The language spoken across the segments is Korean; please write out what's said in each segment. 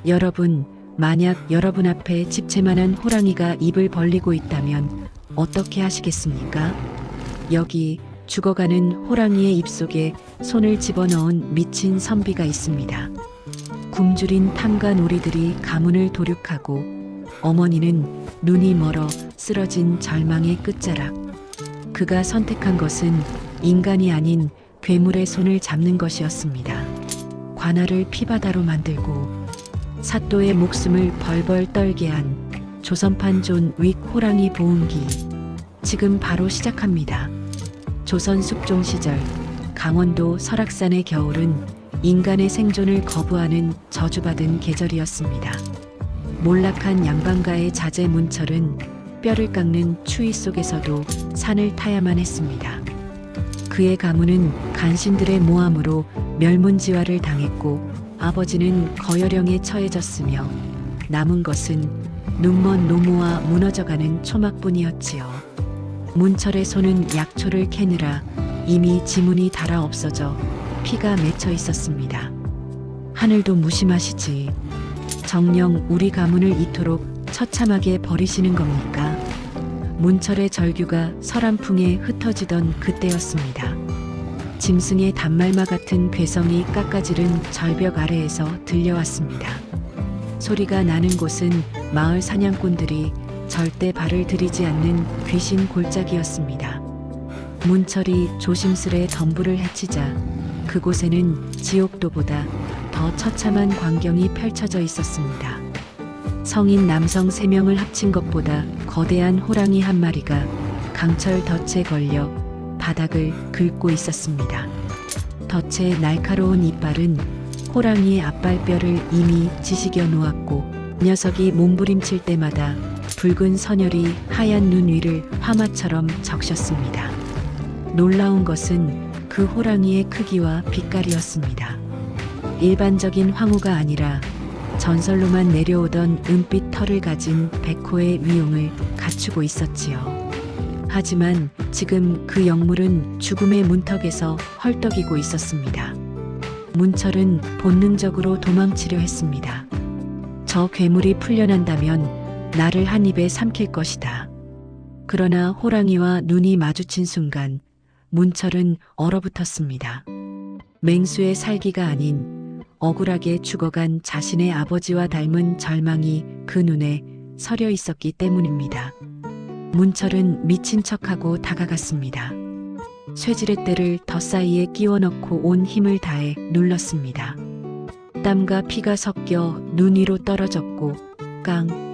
여러분, 만약 여러분 앞에 집채만한 호랑이가 입을 벌리고 있다면 어떻게 하시겠습니까? 여기 죽어가는 호랑이의 입속에 손을 집어넣은 미친 선비가 있습니다. 굶주린 탐관 오리들이 가문을 도륙하고 어머니는 눈이 멀어 쓰러진 절망의 끝자락. 그가 선택한 것은 인간이 아닌 괴물의 손을 잡는 것이었습니다. 관아를 피바다로 만들고 사또의 목숨을 벌벌 떨게 한 조선판 존 윅 호랑이 보훈기. 지금 바로 시작합니다. 조선 숙종 시절 강원도 설악산의 겨울은 인간의 생존을 거부하는 저주받은 계절이었습니다. 몰락한 양반가의 자제 문철은 뼈를 깎는 추위 속에서도 산을 타야만 했습니다. 그의 가문은 간신들의 모함으로 멸문지화를 당했고 아버지는 거열령에 처해졌으며 남은 것은 눈먼 노모와 무너져가는 초막뿐이었지요. 문철의 손은 약초를 캐느라 이미 지문이 닳아 없어져 피가 맺혀 있었습니다. 하늘도 무심하시지. 정녕 우리 가문을 이토록 처참하게 버리시는 겁니까? 문철의 절규가 서람풍에 흩어지던 그때였습니다. 짐승의 단말마 같은 괴성이 깎아지른 절벽 아래에서 들려왔습니다. 소리가 나는 곳은 마을 사냥꾼들이 절대 발을 들이지 않는 귀신 골짜기였습니다. 문철이 조심스레 덤불을 헤치자 그곳에는 지옥도보다 더 처참한 광경이 펼쳐져 있었습니다. 성인 남성 3명을 합친 것보다 거대한 호랑이 한 마리가 강철 덫에 걸려 바닥을 긁고 있었습니다. 덫의 날카로운 이빨은 호랑이의 앞발뼈를 이미 지식여 놓았고 녀석이 몸부림칠 때마다 붉은 선혈이 하얀 눈 위를 화마처럼 적셨습니다. 놀라운 것은 그 호랑이의 크기와 빛깔이었습니다. 일반적인 황후가 아니라 전설로만 내려오던 은빛 털을 가진 백호의 위용을 갖추고 있었지요. 하지만 지금 그 영물은 죽음의 문턱에서 헐떡이고 있었습니다. 문철은 본능적으로 도망치려 했습니다. 저 괴물이 풀려난다면 나를 한 입에 삼킬 것이다. 그러나 호랑이와 눈이 마주친 순간 문철은 얼어붙었습니다. 맹수의 살기가 아닌 억울하게 죽어간 자신의 아버지와 닮은 절망이 그 눈에 서려 있었기 때문입니다. 문철은 미친 척하고 다가갔습니다. 쇠지렛대를 덫 사이에 끼워 넣고 온 힘을 다해 눌렀습니다. 땀과 피가 섞여 눈 위로 떨어졌고 깡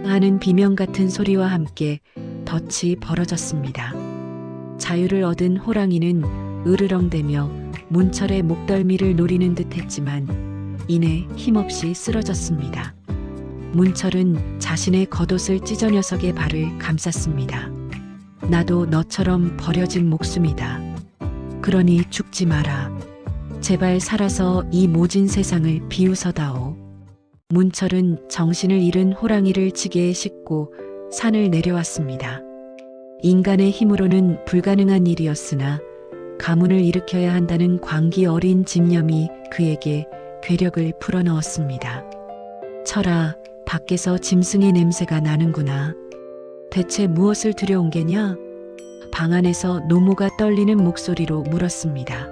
하는 비명 같은 소리와 함께 덫이 벌어졌습니다. 자유를 얻은 호랑이는 으르렁대며 문철의 목덜미를 노리는 듯 했지만 이내 힘없이 쓰러졌습니다. 문철은 자신의 겉옷을 찢어 녀석의 발을 감쌌습니다. 나도 너처럼 버려진 목숨이다. 그러니 죽지 마라. 제발 살아서 이 모진 세상을 비웃어다오. 문철은 정신을 잃은 호랑이를 지게에 싣고 산을 내려왔습니다. 인간의 힘으로는 불가능한 일이었으나 가문을 일으켜야 한다는 광기 어린 집념이 그에게 괴력을 불어넣었습니다. 철아, 밖에서 짐승의 냄새가 나는구나. 대체 무엇을 들여온 게냐? 방 안에서 노모가 떨리는 목소리로 물었습니다.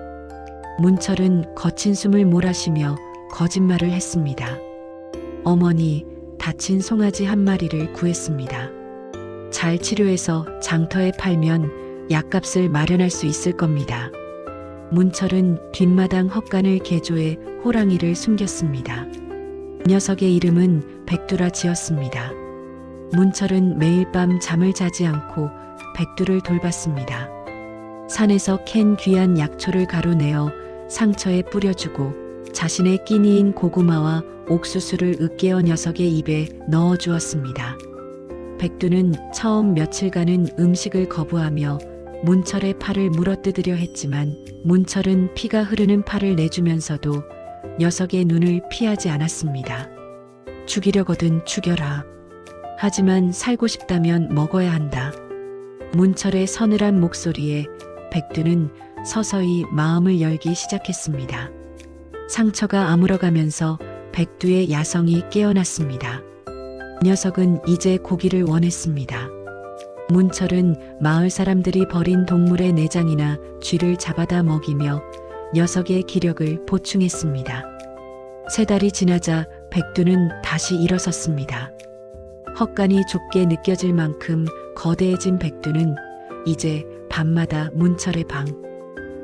문철은 거친 숨을 몰아쉬며 거짓말을 했습니다. 어머니, 다친 송아지 한 마리를 구했습니다. 잘 치료해서 장터에 팔면 약값을 마련할 수 있을 겁니다. 문철은 뒷마당 헛간을 개조해 호랑이를 숨겼습니다. 녀석의 이름은 백두라 지었습니다. 문철은 매일 밤 잠을 자지 않고 백두를 돌봤습니다. 산에서 캔 귀한 약초를 가루내어 상처에 뿌려주고 자신의 끼니인 고구마와 옥수수를 으깨어 녀석의 입에 넣어주었습니다. 백두는 처음 며칠간은 음식을 거부하며 문철의 팔을 물어뜯으려 했지만 문철은 피가 흐르는 팔을 내주면서도 녀석의 눈을 피하지 않았습니다. 죽이려거든 죽여라. 하지만 살고 싶다면 먹어야 한다. 문철의 서늘한 목소리에 백두는 서서히 마음을 열기 시작했습니다. 상처가 아물어가면서 백두의 야성이 깨어났습니다. 녀석은 이제 고기를 원했습니다. 문철은 마을 사람들이 버린 동물의 내장이나 쥐를 잡아다 먹이며 녀석의 기력을 보충했습니다. 3달이 지나자 백두는 다시 일어섰습니다. 헛간이 좁게 느껴질 만큼 거대해진 백두는 이제 밤마다 문철의 방,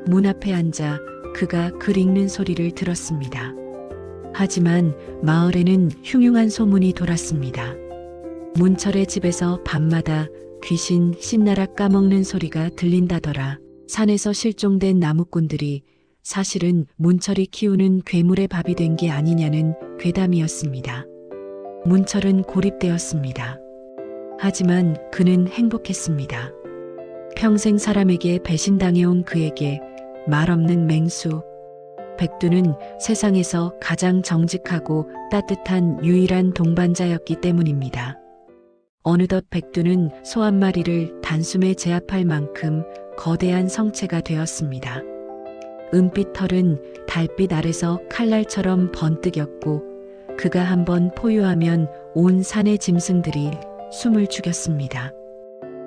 문 앞에 앉아 그가 글 읽는 소리를 들었습니다. 하지만 마을에는 흉흉한 소문이 돌았습니다. 문철의 집에서 밤마다 귀신 씹나락 까먹는 소리가 들린다더라. 산에서 실종된 나무꾼들이 사실은 문철이 키우는 괴물의 밥이 된 게 아니냐는 괴담이었습니다. 문철은 고립되었습니다. 하지만 그는 행복했습니다. 평생 사람에게 배신당해온 그에게 말없는 맹수, 백두는 세상에서 가장 정직하고 따뜻한 유일한 동반자였기 때문입니다. 어느덧 백두는 소 한 마리를 단숨에 제압할 만큼 거대한 성체가 되었습니다. 은빛 털은 달빛 아래서 칼날처럼 번뜩였고 그가 한번 포효하면 온 산의 짐승들이 숨을 죽였습니다.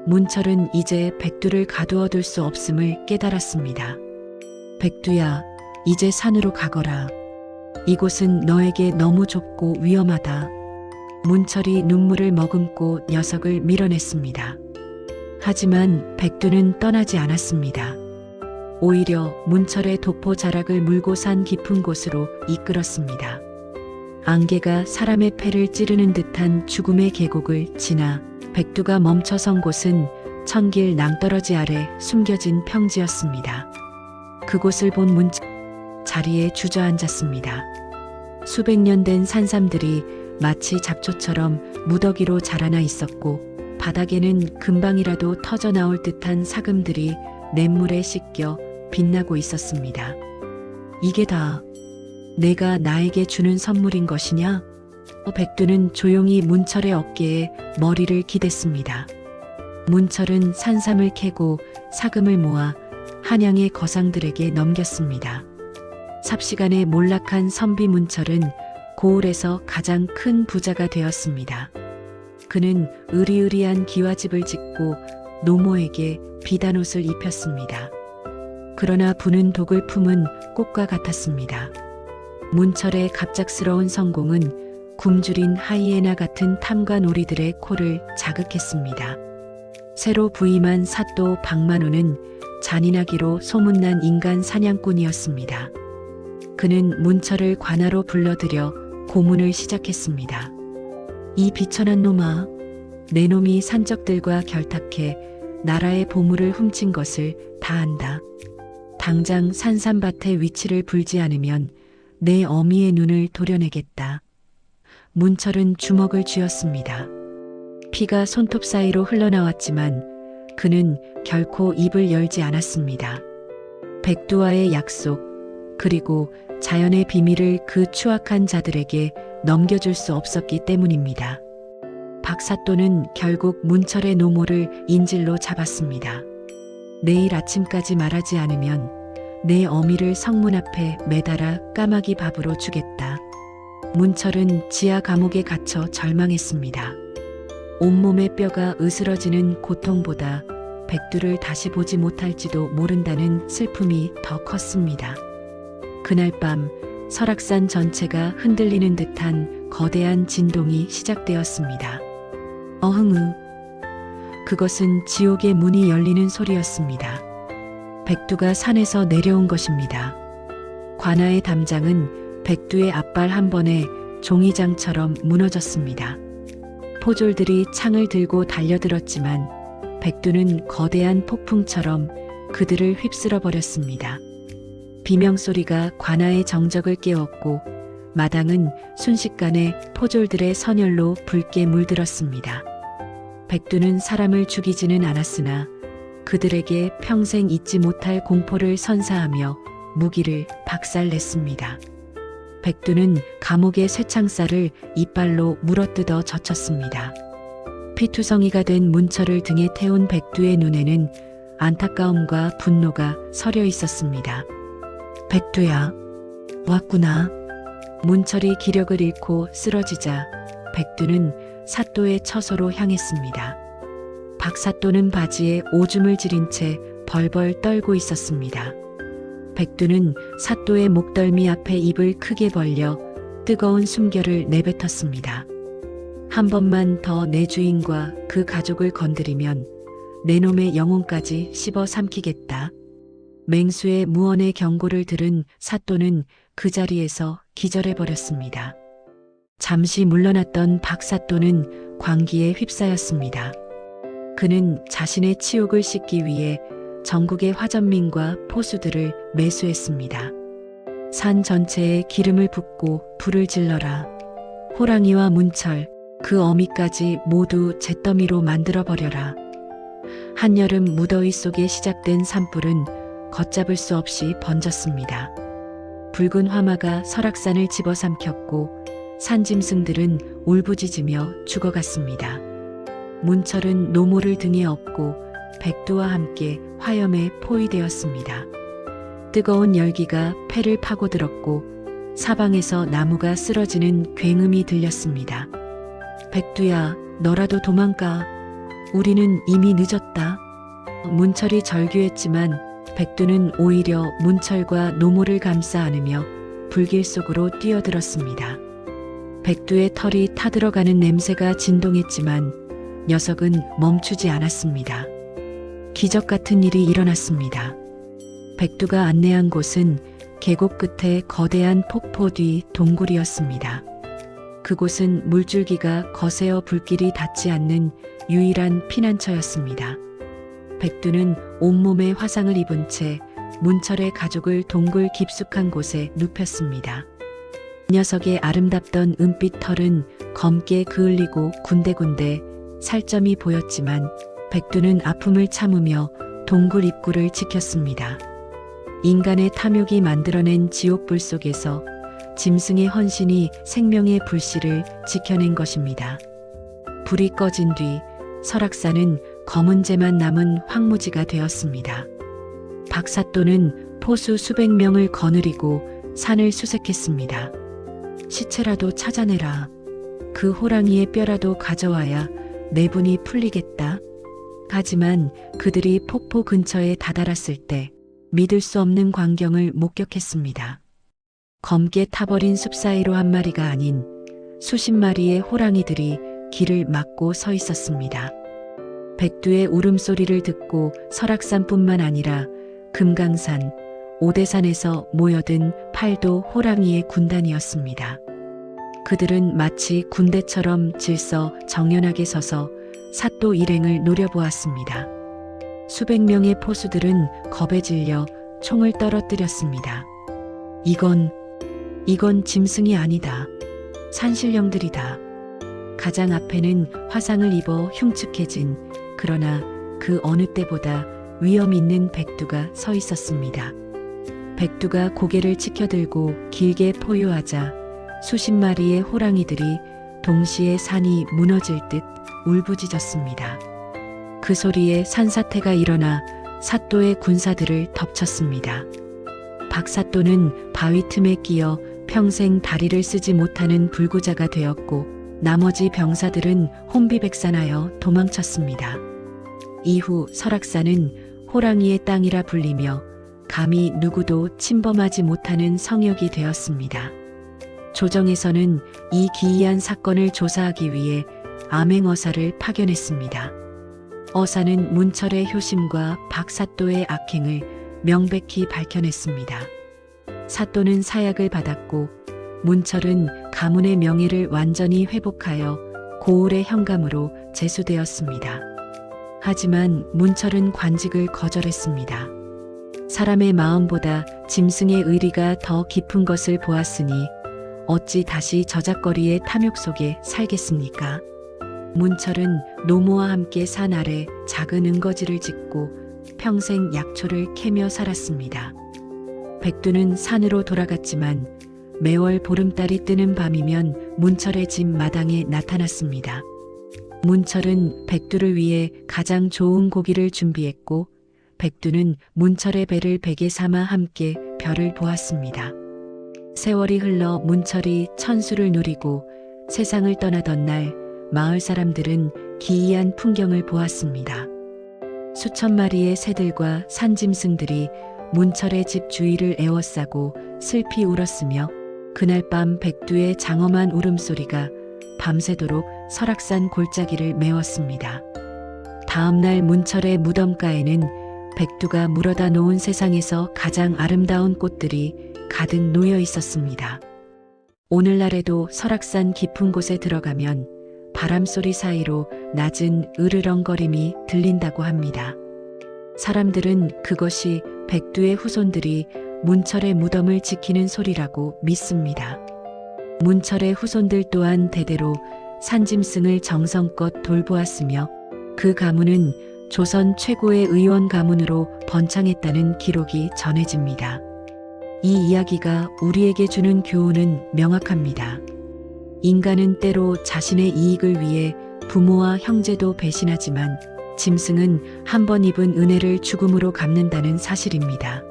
문철은 이제 백두를 가두어둘 수 없음을 깨달았습니다. 백두야, 이제 산으로 가거라. 이곳은 너에게 너무 좁고 위험하다. 문철이 눈물을 머금고 녀석을 밀어냈습니다. 하지만 백두는 떠나지 않았습니다. 오히려 문철의 도포 자락을 물고 산 깊은 곳으로 이끌었습니다. 안개가 사람의 폐를 찌르는 듯한 죽음의 계곡을 지나 백두가 멈춰선 곳은 천길 낭떠러지 아래 숨겨진 평지였습니다. 그곳을 본 문철 자리에 주저앉았습니다. 수백 년 된 산삼들이 마치 잡초처럼 무더기로 자라나 있었고 바닥에는 금방이라도 터져나올 듯한 사금들이 냇물에 씻겨 빛나고 있었습니다. 이게 다 내가 나에게 주는 선물인 것이냐? 백두는 조용히 문철의 어깨에 머리를 기댔습니다. 문철은 산삼을 캐고 사금을 모아 한양의 거상들에게 넘겼습니다. 삽시간에 몰락한 선비 문철은 고을에서 가장 큰 부자가 되었습니다. 그는 으리으리한 기와집을 짓고 노모에게 비단옷을 입혔습니다. 그러나 부는 독을 품은 꽃과 같았습니다. 문철의 갑작스러운 성공은 굶주린 하이에나 같은 탐관오리들의 코를 자극했습니다. 새로 부임한 사또 박만우는 잔인하기로 소문난 인간 사냥꾼이었습니다. 그는 문철을 관하로 불러들여 고문을 시작했습니다. 이 비천한 놈아, 내 놈이 산적들과 결탁해 나라의 보물을 훔친 것을 다 안다. 당장 산삼밭의 위치를 불지 않으면 내 어미의 눈을 도려내겠다. 문철은 주먹을 쥐었습니다. 피가 손톱 사이로 흘러나왔지만 그는 결코 입을 열지 않았습니다. 백두와의 약속, 그리고 자연의 비밀을 그 추악한 자들에게 넘겨줄 수 없었기 때문입니다. 박사또는 결국 문철의 노모를 인질로 잡았습니다. 내일 아침까지 말하지 않으면 내 어미를 성문 앞에 매달아 까마귀 밥으로 주겠다. 문철은 지하 감옥에 갇혀 절망했습니다. 온몸의 뼈가 으스러지는 고통보다 백두를 다시 보지 못할지도 모른다는 슬픔이 더 컸습니다. 그날 밤 설악산 전체가 흔들리는 듯한 거대한 진동이 시작되었습니다. 어흥, 그것은 지옥의 문이 열리는 소리였습니다. 백두가 산에서 내려온 것입니다. 관아의 담장은 백두의 앞발 한 번에 종이장처럼 무너졌습니다. 포졸들이 창을 들고 달려들었지만 백두는 거대한 폭풍처럼 그들을 휩쓸어 버렸습니다. 비명소리가 관아의 정적을 깨웠고 마당은 순식간에 포졸들의 선열로 붉게 물들었습니다. 백두는 사람을 죽이지는 않았으나 그들에게 평생 잊지 못할 공포를 선사하며 무기를 박살냈습니다. 백두는 감옥의 쇠창살을 이빨로 물어뜯어 젖혔습니다. 피투성이가 된 문철을 등에 태운 백두의 눈에는 안타까움과 분노가 서려 있었습니다. 백두야, 왔구나. 문철이 기력을 잃고 쓰러지자 백두는 사또의 처소로 향했습니다. 박사또는 바지에 오줌을 지린 채 벌벌 떨고 있었습니다. 백두는 사또의 목덜미 앞에 입을 크게 벌려 뜨거운 숨결을 내뱉었습니다. 한 번만 더 내 주인과 그 가족을 건드리면 내 놈의 영혼까지 씹어 삼키겠다. 맹수의 무언의 경고를 들은 사또는 그 자리에서 기절해 버렸습니다. 잠시 물러났던 박사또는 광기에 휩싸였습니다. 그는 자신의 치욕을 씻기 위해 전국의 화전민과 포수들을 매수했습니다. 산 전체에 기름을 붓고 불을 질러라. 호랑이와 문철, 그 어미까지 모두 잿더미로 만들어버려라. 한여름 무더위 속에 시작된 산불은 걷잡을 수 없이 번졌습니다. 붉은 화마가 설악산을 집어삼켰고 산짐승들은 울부짖으며 죽어갔습니다. 문철은 노모를 등에 업고 백두와 함께 화염에 포위되었습니다. 뜨거운 열기가 폐를 파고들었고 사방에서 나무가 쓰러지는 굉음이 들렸습니다. 백두야, 너라도 도망가. 우리는 이미 늦었다. 문철이 절규했지만 백두는 오히려 문철과 노모를 감싸 안으며 불길 속으로 뛰어들었습니다. 백두의 털이 타들어가는 냄새가 진동했지만 녀석은 멈추지 않았습니다. 기적 같은 일이 일어났습니다. 백두가 안내한 곳은 계곡 끝에 거대한 폭포 뒤 동굴이었습니다. 그곳은 물줄기가 거세어 불길이 닿지 않는 유일한 피난처였습니다. 백두는 온몸에 화상을 입은 채 문철의 가족을 동굴 깊숙한 곳에 눕혔습니다. 녀석의 아름답던 은빛 털은 검게 그을리고 군데군데 살점이 보였지만 백두는 아픔을 참으며 동굴 입구를 지켰습니다. 인간의 탐욕이 만들어낸 지옥불 속에서 짐승의 헌신이 생명의 불씨를 지켜낸 것입니다. 불이 꺼진 뒤 설악산은 검은 재만 남은 황무지가 되었습니다. 박사또는 포수 수백 명을 거느리고 산을 수색했습니다. 시체라도 찾아내라. 그 호랑이의 뼈라도 가져와야 내분이 풀리겠다. 하지만 그들이 폭포 근처에 다다랐을 때 믿을 수 없는 광경을 목격했습니다. 검게 타버린 숲 사이로 한 마리가 아닌 수십 마리의 호랑이들이 길을 막고 서 있었습니다. 백두의 울음소리를 듣고 설악산뿐만 아니라 금강산, 오대산에서 모여든 8도 호랑이의 군단이었습니다. 그들은 마치 군대처럼 질서 정연하게 서서 사또 일행을 노려보았습니다. 수백 명의 포수들은 겁에 질려 총을 떨어뜨렸습니다. 이건 짐승이 아니다. 산신령들이다. 가장 앞에는 화상을 입어 흉측해진 그러나 그 어느 때보다 위험 있는 백두가 서 있었습니다. 백두가 고개를 치켜들고 길게 포효하자 수십 마리의 호랑이들이 동시에 산이 무너질 듯 울부짖었습니다. 그 소리에 산사태가 일어나 사또의 군사들을 덮쳤습니다. 박사또는 바위 틈에 끼어 평생 다리를 쓰지 못하는 불구자가 되었고 나머지 병사들은 혼비백산하여 도망쳤습니다. 이후 설악산은 호랑이의 땅이라 불리며 감히 누구도 침범하지 못하는 성역이 되었습니다. 조정에서는 이 기이한 사건을 조사하기 위해 암행어사를 파견했습니다. 어사는 문철의 효심과 박사또의 악행을 명백히 밝혀냈습니다. 사또는 사약을 받았고 문철은 가문의 명예를 완전히 회복하여 고을의 현감으로 제수되었습니다. 하지만 문철은 관직을 거절했습니다. 사람의 마음보다 짐승의 의리가 더 깊은 것을 보았으니 어찌 다시 저작거리의 탐욕 속에 살겠습니까? 문철은 노모와 함께 산 아래 작은 은거지를 짓고 평생 약초를 캐며 살았습니다. 백두는 산으로 돌아갔지만 매월 보름달이 뜨는 밤이면 문철의 집 마당에 나타났습니다. 문철은 백두를 위해 가장 좋은 고기를 준비했고 백두는 문철의 배를 베개 삼아 함께 별을 보았습니다. 세월이 흘러 문철이 천수를 누리고 세상을 떠나던 날 마을 사람들은 기이한 풍경을 보았습니다. 수천 마리의 새들과 산짐승들이 문철의 집 주위를 에워싸고 슬피 울었으며 그날 밤 백두의 장엄한 울음소리가 밤새도록 설악산 골짜기를 메웠습니다. 다음 날 문철의 무덤가에는 백두가 물어다 놓은 세상에서 가장 아름다운 꽃들이 가득 놓여 있었습니다. 오늘날에도 설악산 깊은 곳에 들어가면 바람소리 사이로 낮은 으르렁거림이 들린다고 합니다. 사람들은 그것이 백두의 후손들이 문철의 무덤을 지키는 소리라고 믿습니다. 문철의 후손들 또한 대대로 산짐승을 정성껏 돌보았으며 그 가문은 조선 최고의 의원 가문으로 번창했다는 기록이 전해집니다. 이 이야기가 우리에게 주는 교훈은 명확합니다. 인간은 때로 자신의 이익을 위해 부모와 형제도 배신하지만 짐승은 한 번 입은 은혜를 죽음으로 갚는다는 사실입니다.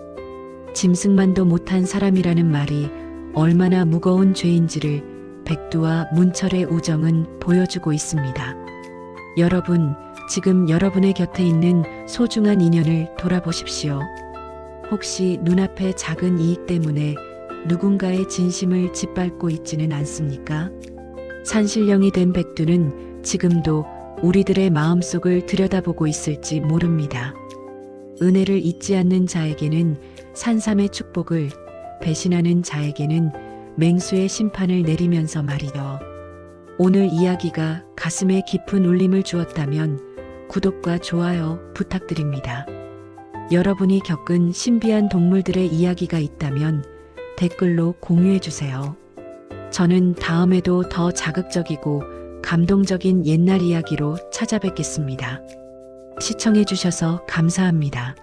짐승만도 못한 사람이라는 말이 얼마나 무거운 죄인지를 백두와 문철의 우정은 보여주고 있습니다. 여러분, 지금 여러분의 곁에 있는 소중한 인연을 돌아보십시오. 혹시 눈앞의 작은 이익 때문에 누군가의 진심을 짓밟고 있지는 않습니까? 산신령이 된 백두는 지금도 우리들의 마음속을 들여다보고 있을지 모릅니다. 은혜를 잊지 않는 자에게는 산삼의 축복을, 배신하는 자에게는 맹수의 심판을 내리면서 말이요. 오늘 이야기가 가슴에 깊은 울림을 주었다면 구독과 좋아요 부탁드립니다. 여러분이 겪은 신비한 동물들의 이야기가 있다면 댓글로 공유해주세요. 저는 다음에도 더 자극적이고 감동적인 옛날 이야기로 찾아뵙겠습니다. 시청해주셔서 감사합니다.